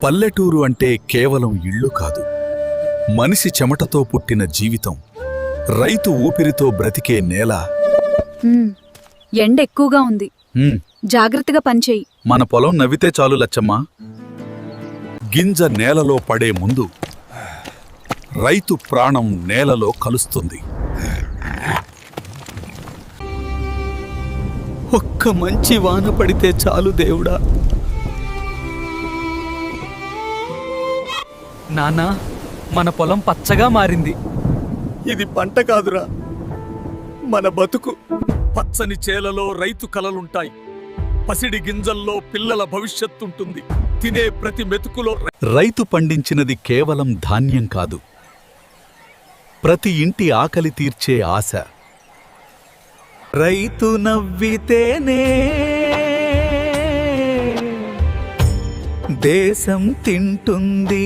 పల్లెటూరు అంటే కేవలం ఇళ్ళు కాదు, మనిషి చెమటతో పుట్టిన జీవితం, రైతు ఊపిరితో బ్రతికే నేల. ఎండ ఎక్కువగా ఉంది, జాగ్రత్తగా పనిచేయి. మన పొలం నవ్వితే చాలు లచ్చమ్మా. గింజ నేలలో పడే ముందు రైతు ప్రాణం నేలలో కలుస్తుంది. ఒక్క మంచి వాన పడితే చాలు దేవుడా. నాన్నా, మన పొలం పచ్చగా మారింది. ఇది పంట కాదురా, మన బతుకు. పచ్చని చేలలో రైతు కలలుంటాయి, పసిడి గింజల్లో పిల్లల భవిష్యత్తుంటుంది. తినే ప్రతి మెతుకులో రైతు పండించినది కేవలం ధాన్యం కాదు, ప్రతి ఇంటి ఆకలి తీర్చే ఆశ. రైతు నవ్వితేనే దేశం తింటుంది.